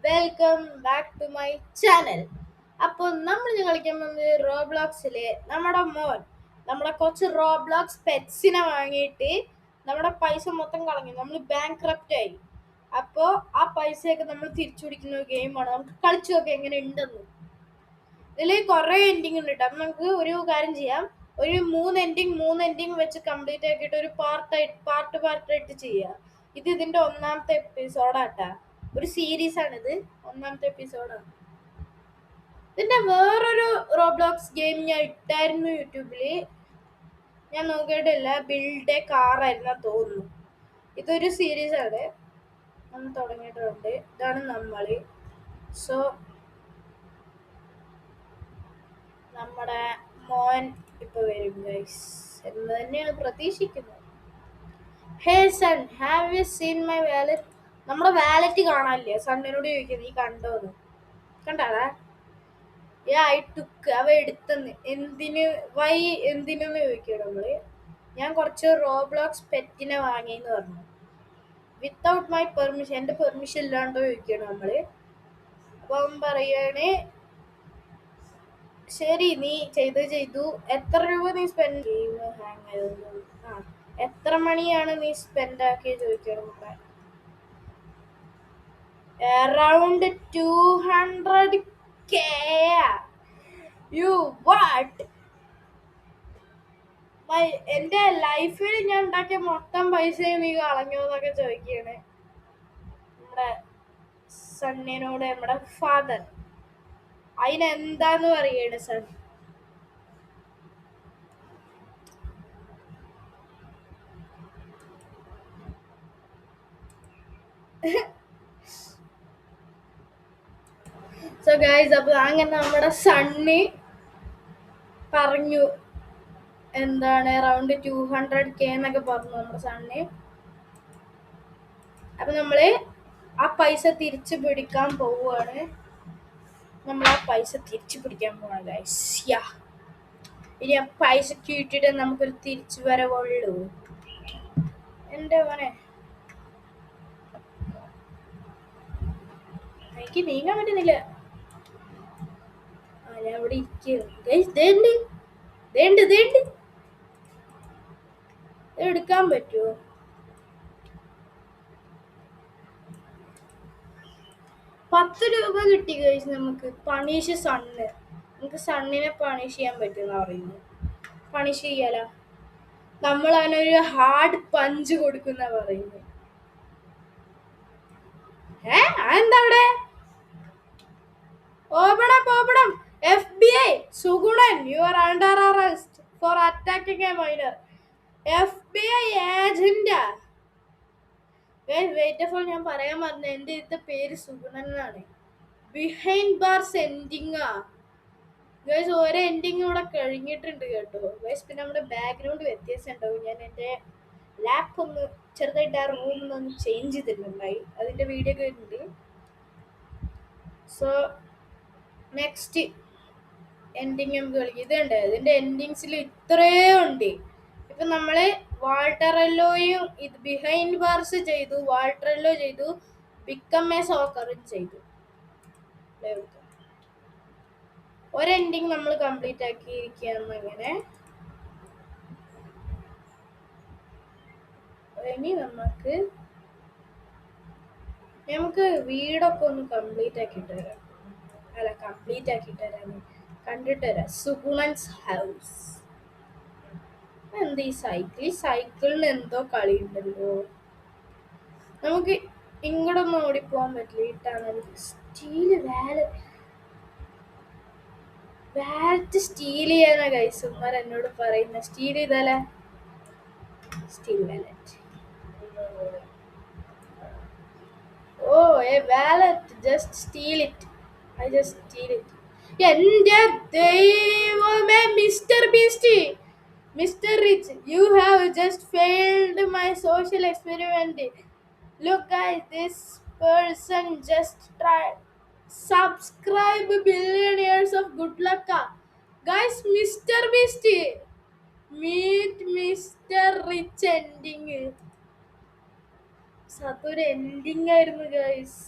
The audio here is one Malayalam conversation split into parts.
Welcome back to my channel. അപ്പോൾ നമ്മൾ ഇന്ന് കളിക്കാൻ പോകുന്നത് റോബ്ലോക്സിലെ നമ്മുടെ കുറച്ച് റോബ്ലോക്സ് പെറ്റ്സിനെ വാങ്ങിയിട്ട് നമ്മുടെ പൈസ മൊത്തം കളഞ്ഞു. നമ്മൾ ബാങ്ക് ആയി. അപ്പോൾ ആ പൈസയൊക്കെ നമ്മൾ തിരിച്ചു പിടിക്കുന്ന ഒരു ഗെയിമാണ്. നമുക്ക് കളിച്ചു നോക്കാം എങ്ങനെ ഉണ്ടെന്ന്. ഇതിൽ കുറേ എൻഡിങ് ഉണ്ട് കേട്ടോ. അപ്പം നമുക്ക് ഒരു കാര്യം ചെയ്യാം, ഒരു മൂന്ന് എൻഡിങ് വെച്ച് കംപ്ലീറ്റ് ആക്കിയിട്ട് ഒരു പാർട്ടായിട്ട് ചെയ്യാം. ഇതിന്റെ ഒന്നാമത്തെ എപ്പിസോഡാട്ടാ. ഒരു സീരീസ് ആണിത്, ഒന്നാമത്തെ എപ്പിസോഡാണ്. ഇതിന്റെ വേറൊരു റോബ്ലോക്സ് ഗെയിം ഞാൻ ഇട്ടായിരുന്നു യൂട്യൂബില്, ഞാൻ നോക്കിയിട്ടില്ല. ബിൽഡ് എ കാർ ആയിരുന്ന തോന്നുന്നു. ഇതൊരു സീരീസ് ആണ്, നമ്മൾ തുടങ്ങിയിട്ടുണ്ട്. ഇതാണ് നമ്മള്. സോ നമ്മുടെ മോൻ ഇപ്പൊ വരും ഗൈസ് എന്ന് തന്നെയാണ് പ്രതീക്ഷിക്കുന്നത്. Hey son, have you seen my wallet? നമ്മുടെ വാലറ്റ് കാണാനില്ലേ? സണ്ണിനോട് ചോദിക്കുന്നത്, നീ കണ്ടോന്ന്. കണ്ടാടാ? ഐ ടുക്ക്, അവ എടുത്തെന്ന്. എന്തിനെന്ന് ചോദിക്കണം നമ്മള്. ഞാൻ കുറച്ച് റോബ്ലോക്സ് പെറ്റിനെ വാങ്ങിയെന്ന് പറഞ്ഞു. വിത്തൗട്ട് മൈ പെർമിഷൻ, എന്റെ പെർമിഷൻ ഇല്ലാണ്ടോ ചോദിക്കണം നമ്മള്. അപ്പൊ അവൻ പറയാണ്, ശരി നീ ചെയ്തു. എത്ര രൂപ നീ സ്പെൻഡ് എത്ര മണിയാണ് നീ സ്പെൻഡ് ആക്കിയ ചോദിക്കണം. Around 200K. You what? എന്റെ ലൈഫിൽ ഞാൻ ഉണ്ടാക്കിയ മൊത്തം പൈസയും നീ കളഞ്ഞോന്നൊക്കെ ചോദിക്കാണ് നമ്മുടെ സണ്ണിനോട് നമ്മുടെ ഫാദർ. അതിനെന്താന്ന് പറയാണ് സൺ. സോ ഗൈസ്, അപ്പൊ അങ്ങനെ നമ്മുടെ സണ്ണി പറഞ്ഞു എന്താണ് അറൗണ്ട് 200K എന്നൊക്കെ പറഞ്ഞു നമ്മുടെ സണ്ണി. അപ്പൊ നമ്മള് ആ പൈസ തിരിച്ചു പിടിക്കാൻ പോവുകയാണ്. ഗൈസ്. ഇനി ആ പൈസ കിട്ടിയിട്ട് നമുക്കൊരു തിരിച്ചു വരവുള്ളൂ. എന്റെ മോനെ, എനിക്ക് നീങ്ങാൻ പറ്റുന്നില്ല. ഞാൻ അവിടെ ഇരിക്കുന്നു. എടുക്കാൻ പറ്റുമോ? ₹10 കിട്ടി ഗൈസ് നമുക്ക്. Punish sun. നമുക്ക് സണ്ണിനെ പണിഷ് ചെയ്യാൻ പറ്റുന്ന പറയുന്നു. പണിഷ് ചെയ്യാലോ. നമ്മൾ അവനൊരു ഹാർഡ് പഞ്ച് കൊടുക്കുന്ന പറയുന്നു. അതെന്താ അവിടെ? ഓപണം. FBI Sugunan, you are under arrest for attacking a minor. FBI ഏജന്റാ. വെയിറ്റ് ഫോർ, ഞാൻ പറയാൻ പറഞ്ഞു. എന്റെ ഇത്തെ പേര് സുഗുണൻ എന്നാണ്. ബിഹൈൻഡ് ബാർസ് എൻഡിങ്ങാ ഗൈസ്. ഓരോ എൻഡിങ് ഇവിടെ കഴിഞ്ഞിട്ടുണ്ട് കേട്ടോ ഗൈസ്. പിന്നെ നമ്മുടെ ബാക്ക്ഗ്രൗണ്ട് വ്യത്യാസം ഉണ്ടാവും. ഞാൻ എൻ്റെ ലാപ്പ് ഒന്ന് ചെറുതായിട്ട് ആ റൂമൊന്ന് ചേഞ്ച് ചെയ്തിട്ടുണ്ടായി. അതിൻ്റെ വീഡിയോ ഒക്കെ ഉണ്ട്. സോ നെക്സ്റ്റ് എൻഡിങ് നമുക്ക് കളിക്കും. ഇതുണ്ട്, ഇതിൻ്റെ എൻഡിങ്സിൽ ഇത്രയും ഉണ്ട്. ഇപ്പം നമ്മൾ വാൾട്ടറെല്ലോയും ഇത് ബിഹൈൻഡ് ബാർസ് ചെയ്തു, വാൾട്ടറെല്ലോ ചെയ്തു, ബിക്കം എ സോക്കറും ചെയ്തു. ഒരു എൻഡിങ് നമ്മൾ കംപ്ലീറ്റ് ആക്കിയിരിക്കുകയാണ്. അങ്ങനെ ഇനി നമുക്ക് വീടൊക്കെ ഒന്ന് കംപ്ലീറ്റ് ആക്കിയിട്ട് വരാം. കണ്ടിട്ട് വരാം. സുഗുണൻസ് ഹൗസ്. എന്ത് ഈ സൈക്കിളിന് എന്തോ കളി ഉണ്ടല്ലോ. നമുക്ക് ഇങ്ങോട്ടൊന്നും ഓടിപ്പോവാൻ പറ്റില്ല. ഈ ടണൽ സ്റ്റീല് വാലറ്റ് സ്റ്റീൽ ചെയ്യാനാ ഗൈസുമാർ എന്നോട് പറയുന്ന. സ്റ്റീൽ ചെയ്താലേ steel wallet. A wallet, just steal it. I just steal it. എന്റെ ദൈവമേ, mister rich, you have just failed my social experiment. Look guys, this person just tried. Subscribe billionaires of good luck. Guys, Mr. Beast, meet Mr. Rich ending. അതൊരു എൻഡിങ് ആയിരുന്നു ഗൈസ്.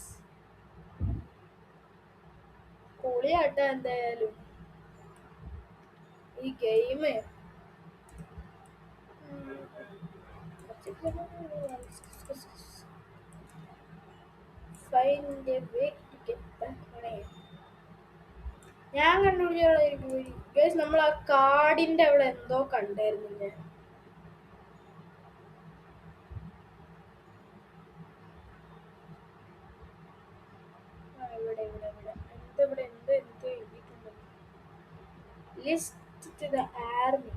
പൊളിയാട്ട എന്തായാലും ഈ ഗെയിം. ഞാൻ കണ്ടുപിടിച്ച നമ്മൾ ആ കാടിന്റെ അവിടെ എന്തോ കണ്ടായിരുന്നില്ലേ? ഇവിടെ ഇവിടെ ഇവിടെ എന്തോ എഴുതിയിട്ടുണ്ട്. List to the army.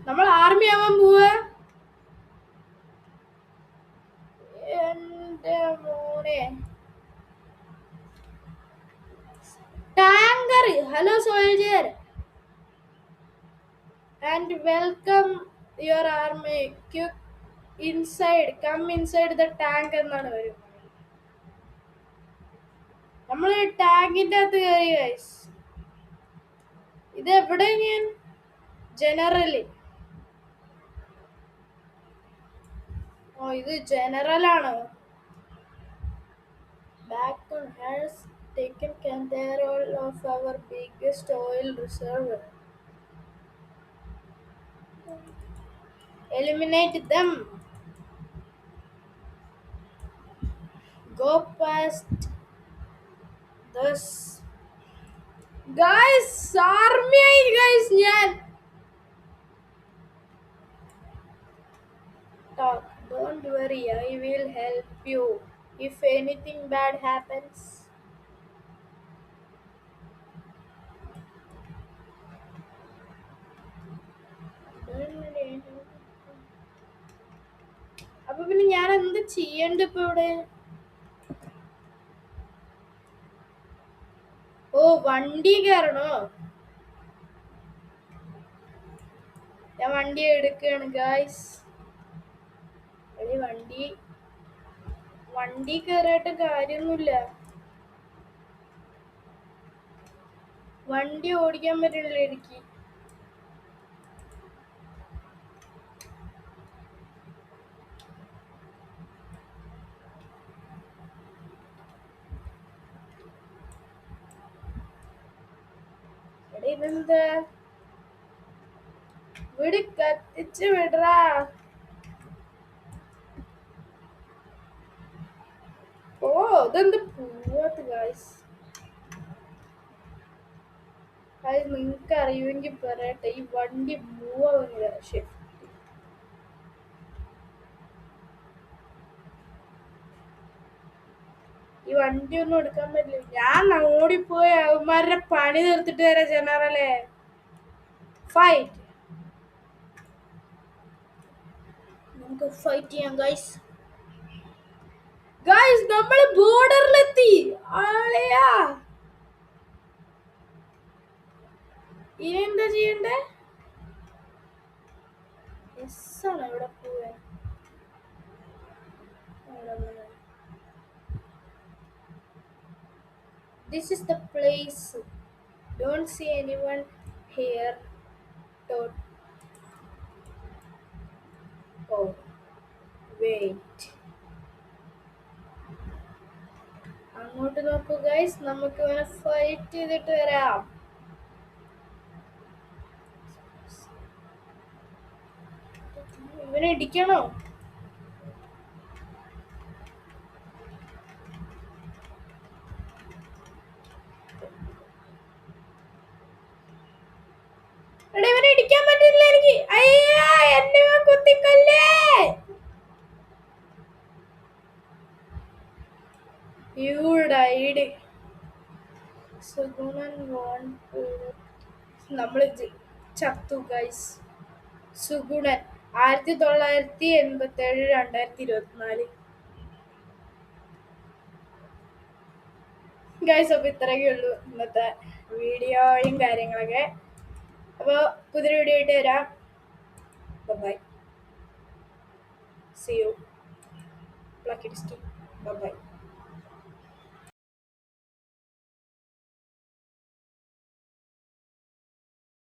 നമ്മൾ ആർമി ആവാൻ പോവാ. എന്റെ മോനെ tanker. Hello soldier and welcome your army. Inside come inside the tank എന്നാണ് വരും. നമ്മൾ ടാങ്കിന്റെ അകത്ത് കയറി ഗൈസ്. ഇത് എവിടെ ഞാൻ ജനറല്. ഓ ഇത് ജനറൽ ആണോ? Bacon has taken control of our biggest oil reserve. Eliminate them. Go past this. Guys, army guys ഞാൻ. Talk. Don't worry, I will help you if anything bad happens. അപ്പൊ പിന്നെ ഞാൻ എന്ത് ചെയ്യണ്ട ഇപ്പൊ ഇവിടെ? ഓ വണ്ടി കയറണോ? ഞാൻ വണ്ടി എടുക്കുകയാണ് ഗായ്സ്. വണ്ടി കയറായിട്ട് കാര്യൊന്നുമില്ല. വണ്ടി ഓടിക്കാൻ പറ്റില്ല എനിക്ക്. ഇതെന്താ വീട് കത്തിച്ച് വിടറാ. ഓ ഇതെന്ത് പോവാത്ത ഗായ്സ്. അത് നിങ്ങക്ക് അറിയുമെങ്കിൽ പറയട്ടെ. ഈ വണ്ടി മൂവാകുന്നില്ല. ശരി ഈ വണ്ടി ഒന്നും എടുക്കാൻ പറ്റില്ല. ഞാൻ ഓടിപ്പോയി അവന്മാരുടെ പണി തീർത്തിട്ട് വരാം ജനറലെ. ഫൈറ്റ്. നമുക്ക് ഫൈറ്റ് ചെയ്യാം ഗൈസ്. ഗൈസ് നമ്മൾ ബോർഡറിലെത്തി. ആളെയാ ഇനി എന്താ ചെയ്യണ്ടേ? യെസ് ആണ്. എവിടെ പോവാൻ? This is the place. Don't see anyone here. Don't. Oh, wait. അങ്ങോട്ട് നോക്കൂ ഗൈസ്. നമുക്ക് ഇവനെ ഫൈറ്റ് ചെയ്തിട്ട് വരാം. ഇവനെ ഇടിക്കണോ? ഇവനെ ഇടിക്കാൻ പറ്റില്ല എനിക്ക്. അയ്യാ എന്നെ കുത്തിക്കൊല്ലേ. You died. സുഗുണൻ won. നമ്മൾ ചത്തു ഗൈസ്. സുഗുണൻ 1987 2024. ഗൈസ് അപ്പൊ ഇത്രയൊക്കെ ഉള്ളൂ ഇന്നത്തെ വീഡിയോയും കാര്യങ്ങളൊക്കെ. അപ്പോൾ പുതിയൊരു വീഡിയോ ആയിട്ട് വരാം. By. See you. Plucky Bye bye.